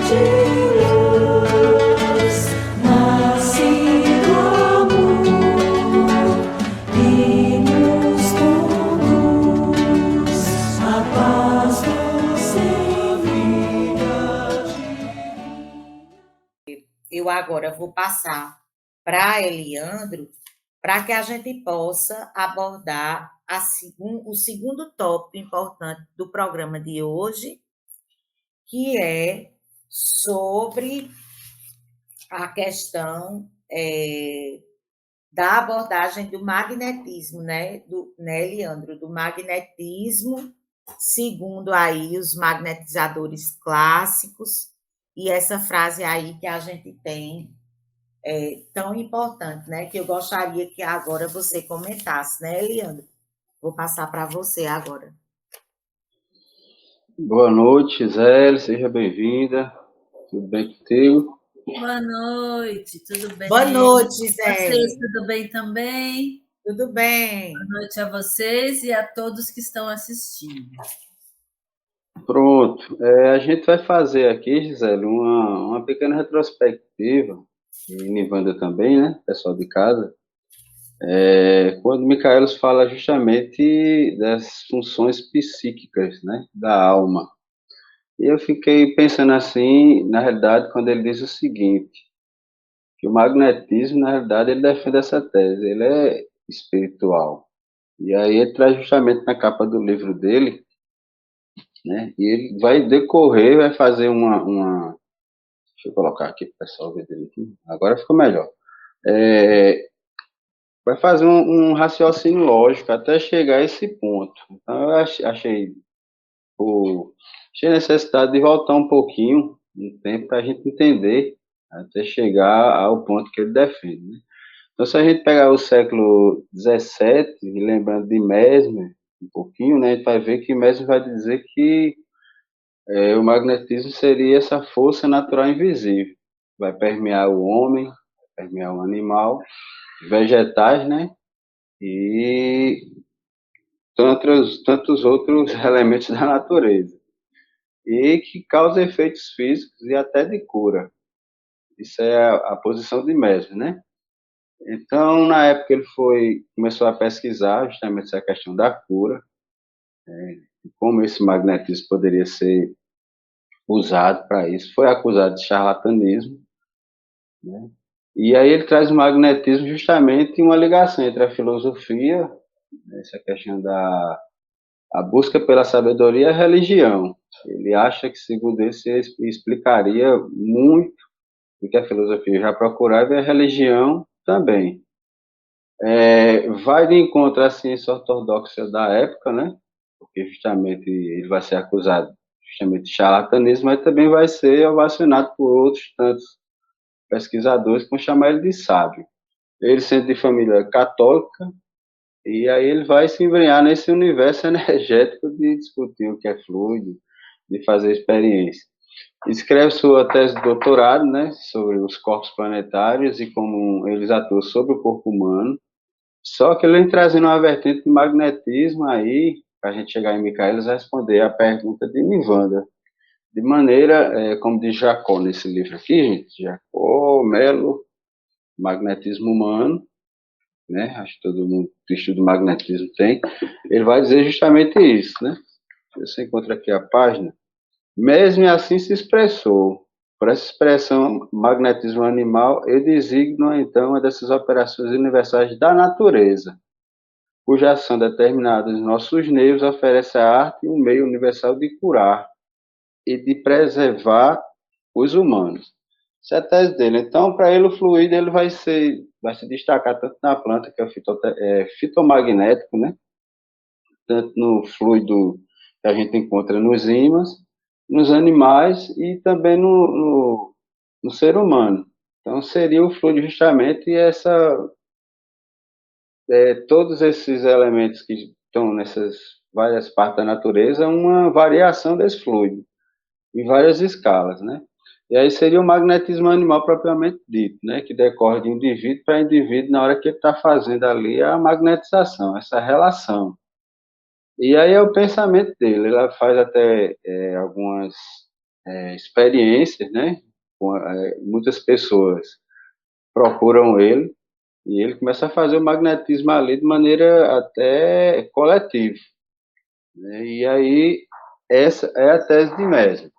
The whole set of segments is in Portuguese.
de luz, nascido amor, e nos conduz a paz nos envia. Eu agora vou passar para Eliandro, para que a gente possa abordar o segundo tópico importante do programa de hoje, que é sobre a questão da abordagem do magnetismo, né, Eliandro? Do magnetismo, segundo aí os magnetizadores clássicos, e essa frase aí que a gente tem tão importante, né? Que eu gostaria que agora você comentasse, né, Eliandro? Vou passar para você agora. Boa noite, Zé, seja bem-vinda. Tudo bem contigo? Boa noite, tudo bem? Boa noite, Zé. Vocês, tudo bem também? Tudo bem. Boa noite a vocês e a todos que estão assistindo. Pronto, a gente vai fazer aqui, Gisele, uma pequena retrospectiva, e Nivanda também, né, pessoal de casa, quando Micaelos fala justamente das funções psíquicas, né, da alma. E eu fiquei pensando assim, na realidade, quando ele diz o seguinte, que o magnetismo, na realidade, ele defende essa tese, ele é espiritual. E aí ele traz justamente na capa do livro dele, né? E ele vai decorrer, vai fazer deixa eu colocar aqui para o pessoal ver direitinho. Agora ficou melhor. Vai fazer um raciocínio lógico até chegar a esse ponto. Então eu achei necessidade de voltar um pouquinho no tempo para a gente entender até chegar ao ponto que ele defende, né? Então, se a gente pegar o século XVII, e lembrando de Mesmer, um pouquinho, né, a gente vai ver que Mesmer vai dizer que o magnetismo seria essa força natural invisível. Vai permear o homem, vai permear o animal, vegetais, né, e tantos outros elementos da natureza. E que causa efeitos físicos e até de cura. Isso é a posição de Mesmer, né? Então, na época, ele começou a pesquisar justamente essa questão da cura, como esse magnetismo poderia ser usado para isso. Foi acusado de charlatanismo, né? E aí ele traz o magnetismo justamente uma ligação entre a filosofia, essa questão da a busca pela sabedoria e a religião. Ele acha que, segundo ele, se explicaria muito do que a filosofia já procurava e a religião também. Vai de encontro à ciência ortodoxa da época, né? Porque justamente ele vai ser acusado justamente de charlatanismo, mas também vai ser ovacionado por outros tantos pesquisadores que vão chamar ele de sábio. Ele sendo de família católica, e aí ele vai se embrenhar nesse universo energético de discutir o que é fluido, de fazer experiência. Escreve sua tese de doutorado, né, sobre os corpos planetários e como eles atuam sobre o corpo humano. Só que ele vem trazendo uma vertente de magnetismo aí, para a gente chegar em Micaelis e responder a pergunta de Nivanda. De maneira, como diz Jacó nesse livro aqui, gente, Jacó Melo, Magnetismo Humano, né? Acho que todo mundo que estuda magnetismo tem. Ele vai dizer justamente isso, né? Você encontra aqui a página. Mesmo assim se expressou. Por essa expressão, magnetismo animal, eu designo, então, uma dessas operações universais da natureza, cuja ação determinada nos nossos nervos oferece à arte um meio universal de curar e de preservar os humanos. Essa é a tese dele. Então, para ele, o fluido ele vai se destacar tanto na planta, que é o fitomagnético, né? Tanto no fluido que a gente encontra nos ímãs, nos animais e também no ser humano. Então, seria o fluido justamente todos esses elementos que estão nessas várias partes da natureza, uma variação desse fluido, em várias escalas, né? E aí seria o magnetismo animal propriamente dito, né? Que decorre de indivíduo para indivíduo na hora que ele está fazendo ali a magnetização, essa relação. E aí é o pensamento dele, ele faz até algumas experiências, né? Muitas pessoas procuram ele e ele começa a fazer o magnetismo ali de maneira até coletiva, né? E aí essa é a tese de Mesmer,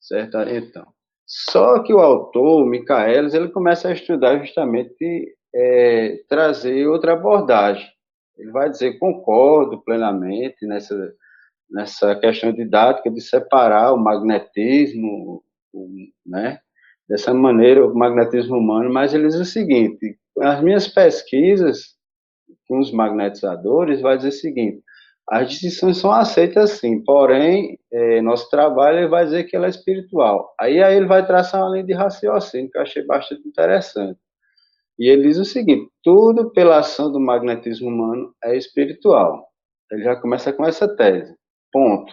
certo? Então, só que o autor, Michaelis, ele começa a estudar justamente trazer outra abordagem. Ele vai dizer, concordo plenamente nessa questão didática de separar o magnetismo, né? Dessa maneira, o magnetismo humano, mas ele diz o seguinte, as minhas pesquisas com os magnetizadores vai dizer o seguinte, as distinções são aceitas sim, porém, nosso trabalho ele vai dizer que ela é espiritual. Aí ele vai traçar uma linha de raciocínio que eu achei bastante interessante. E ele diz o seguinte, tudo pela ação do magnetismo humano é espiritual. Ele já começa com essa tese, ponto.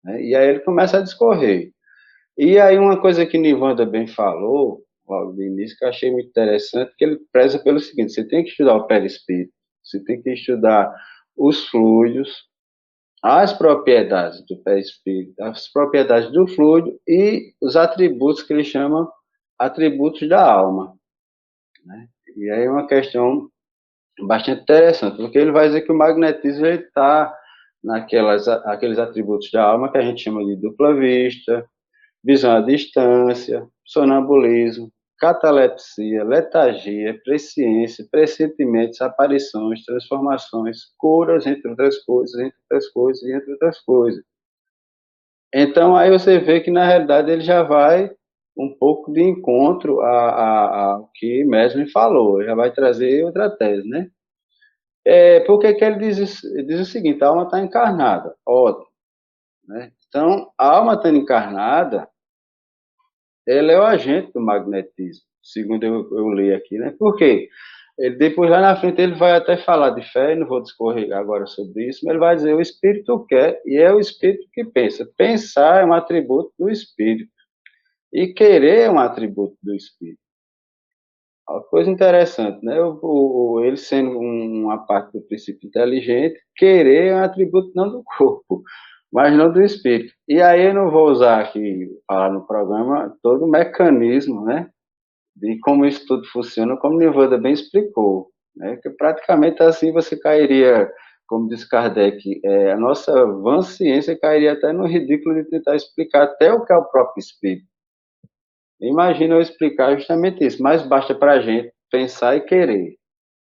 Né? E aí ele começa a discorrer. E aí uma coisa que Nivanda bem falou, logo no início, que eu achei muito interessante, que ele preza pelo seguinte, você tem que estudar o perispírito, você tem que estudar os fluidos, as propriedades do perispírito, as propriedades do fluido e os atributos que ele chama atributos da alma. Né? E aí é uma questão bastante interessante, porque ele vai dizer que o magnetismo está aqueles atributos da alma que a gente chama de dupla vista, visão à distância, sonambulismo, catalepsia, letargia, presciência, pressentimentos, aparições, transformações, curas, entre outras coisas, entre outras coisas, entre outras coisas. Então, aí você vê que, na realidade, ele já vai um pouco de encontro ao que Mesmer falou, ele já vai trazer outra tese, né? Por que ele diz o seguinte, a alma está encarnada, ótimo. Né? Então, a alma estando encarnada, ela é o agente do magnetismo, segundo eu li aqui, né? Por quê? Depois, lá na frente, ele vai até falar de fé, não vou discorrer agora sobre isso, mas ele vai dizer, o espírito quer, e é o espírito que pensa. Pensar é um atributo do espírito, e querer é um atributo do espírito. Uma coisa interessante, né? Ele sendo uma parte do princípio inteligente, querer é um atributo não do corpo, mas não do espírito. E aí eu não vou usar aqui, falar no programa, todo o mecanismo, né? De como isso tudo funciona, como Nivanda bem explicou, né? Que praticamente assim você cairia, como diz Kardec, a nossa vã ciência cairia até no ridículo de tentar explicar até o que é o próprio espírito. Imagina eu explicar justamente isso, mas basta para a gente pensar e querer,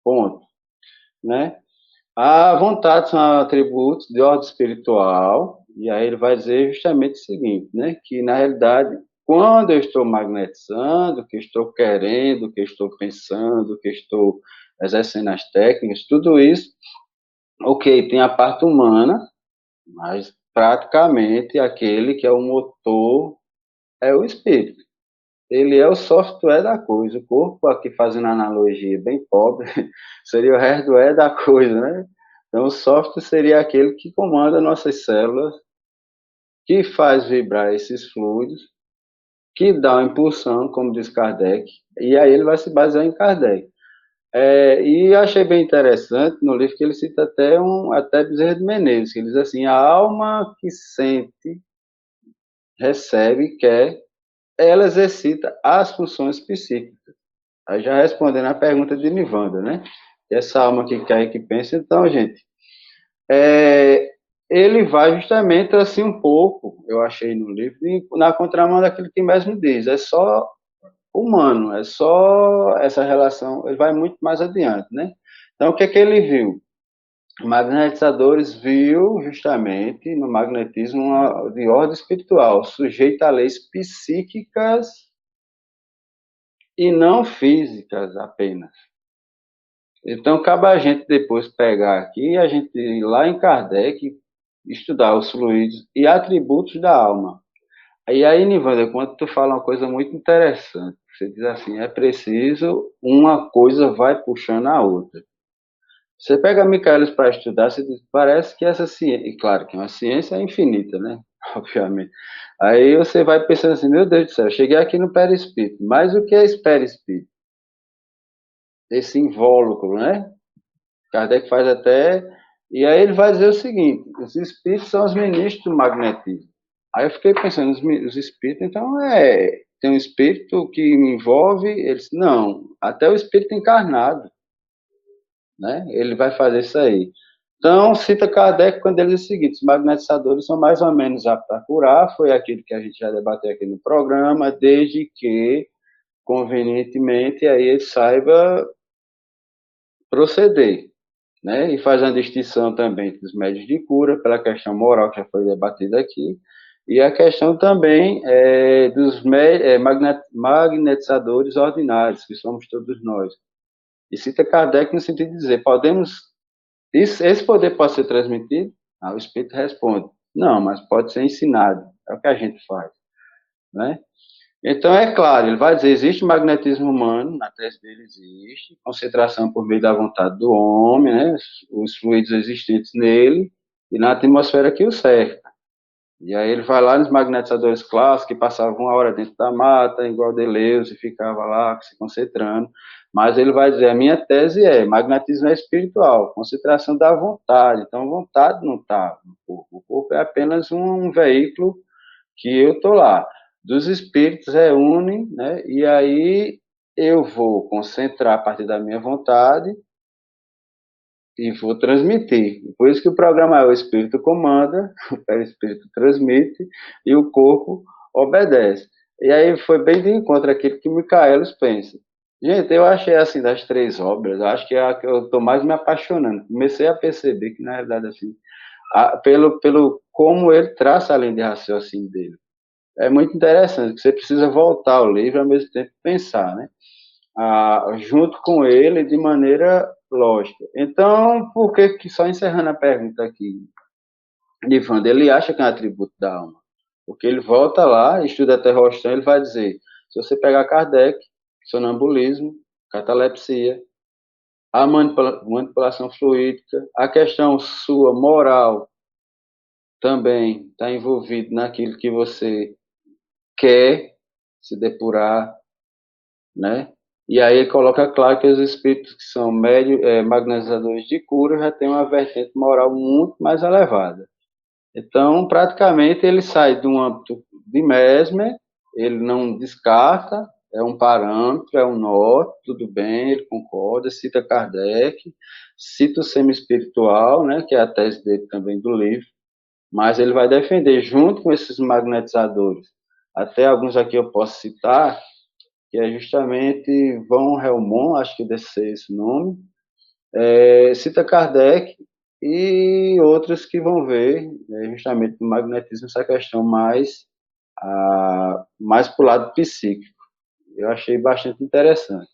ponto, né? A vontade são atributos de ordem espiritual, e aí ele vai dizer justamente o seguinte, né? Que na realidade, quando eu estou magnetizando, que estou querendo, que estou pensando, que estou exercendo as técnicas, tudo isso, ok, tem a parte humana, mas praticamente aquele que é o motor é o espírito. Ele é o software da coisa. O corpo, aqui fazendo analogia bem pobre, seria o hardware da coisa, né? Então, o software seria aquele que comanda nossas células, que faz vibrar esses fluidos, que dá uma impulsão, como diz Kardec, e aí ele vai se basear em Kardec. E achei bem interessante no livro que ele cita até Bezerra de Menezes, que ele diz assim, a alma que sente, recebe, quer, ela exercita as funções psíquicas. Aí já respondendo a pergunta de Nivanda, né? Essa alma que quer e que pensa, então, gente, ele vai justamente assim um pouco, eu achei no livro, na contramão daquilo que mesmo diz, é só humano, é só essa relação, ele vai muito mais adiante, né? Então, o que é que ele viu? Magnetizadores viu justamente no magnetismo de ordem espiritual, sujeito a leis psíquicas e não físicas apenas. Então, cabe a gente depois pegar aqui e a gente ir lá em Kardec, estudar os fluidos e atributos da alma. Aí, Nivanda, quando tu fala uma coisa muito interessante, você diz assim, é preciso, uma coisa vai puxando a outra. Você pega Michaelis para estudar, você diz, parece que essa ciência, e claro que uma ciência é infinita, né? Obviamente. Aí você vai pensando assim, meu Deus do céu, cheguei aqui no perispírito, mas o que é esse perispírito? Esse invólucro, né? Kardec faz até. E aí ele vai dizer o seguinte: os espíritos são os ministros do magnetismo. Aí eu fiquei pensando, os espíritos, então tem um espírito que me envolve, eles, não, até o espírito encarnado, né? Ele vai fazer isso aí. Então, cita Kardec quando ele diz o seguinte: os magnetizadores são mais ou menos aptos a curar, foi aquilo que a gente já debateu aqui no programa, desde que, convenientemente, aí ele saiba proceder, né? E faz uma distinção também dos médios de cura, pela questão moral que já foi debatida aqui, e a questão também dos magnetizadores ordinários, que somos todos nós. E cita Kardec no sentido de dizer, esse poder pode ser transmitido? O espírito responde, não, mas pode ser ensinado, é o que a gente faz, né? Então, é claro, ele vai dizer, existe magnetismo humano, na tese dele existe, concentração por meio da vontade do homem, né? Os fluidos existentes nele, e na atmosfera que o cerca. E aí ele vai lá nos magnetizadores clássicos, que passavam 1 hora dentro da mata, igual Deleuze, e ficava lá se concentrando. Mas ele vai dizer, a minha tese magnetismo é espiritual, concentração da vontade. Então, vontade não está no corpo. O corpo é apenas um veículo que eu estou lá. Dos espíritos reúnem, né? E aí eu vou concentrar a partir da minha vontade e vou transmitir. Por isso que o programa é o espírito comanda, o perispírito transmite e o corpo obedece. E aí foi bem de encontro àquilo que Michaelis pensa. Gente, eu achei assim, das 3 obras, eu acho que é a que eu estou mais me apaixonando. Comecei a perceber que, na realidade, assim, pelo como ele traça a linha de raciocínio dele. É muito interessante, que você precisa voltar ao livro e, ao mesmo tempo, pensar, né? Junto com ele, de maneira lógica. Então, por que só encerrando a pergunta aqui, Nivanda, ele acha que é um atributo da alma? Porque ele volta lá, estuda até Rostão, ele vai dizer, se você pegar Kardec, sonambulismo, catalepsia, a manipulação fluídica, a questão sua moral também está envolvida naquilo que você quer se depurar, né? E aí ele coloca claro que os espíritos que são magnetizadores de cura já têm uma vertente moral muito mais elevada. Então, praticamente, ele sai de um âmbito de Mesmer, ele não descarta, é um parâmetro, é um norte, tudo bem, ele concorda, cita Kardec, cita o semi-espiritual, né, que é a tese dele também do livro, mas ele vai defender, junto com esses magnetizadores, até alguns aqui eu posso citar, que é justamente Von Helmont, acho que deve ser esse nome, cita Kardec e outros que vão ver justamente no magnetismo essa questão mais para o lado psíquico. Eu achei bastante interessante.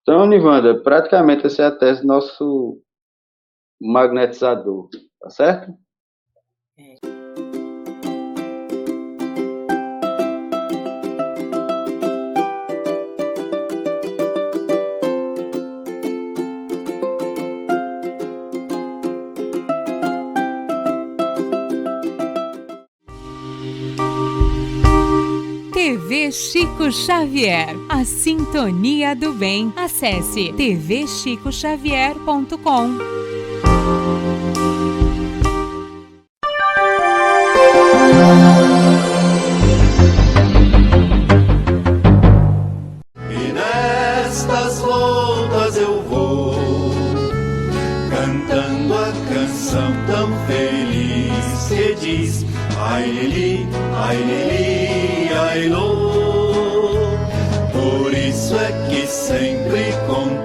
Então, Nivanda, praticamente essa é a tese do nosso magnetizador, tá certo? TV Chico Xavier, a sintonia do bem. Acesse tvchicoxavier.com. E nestas voltas eu vou cantando a canção tão feliz que diz: ai Lili, ai Lili, ai Lô. Por isso é que sempre com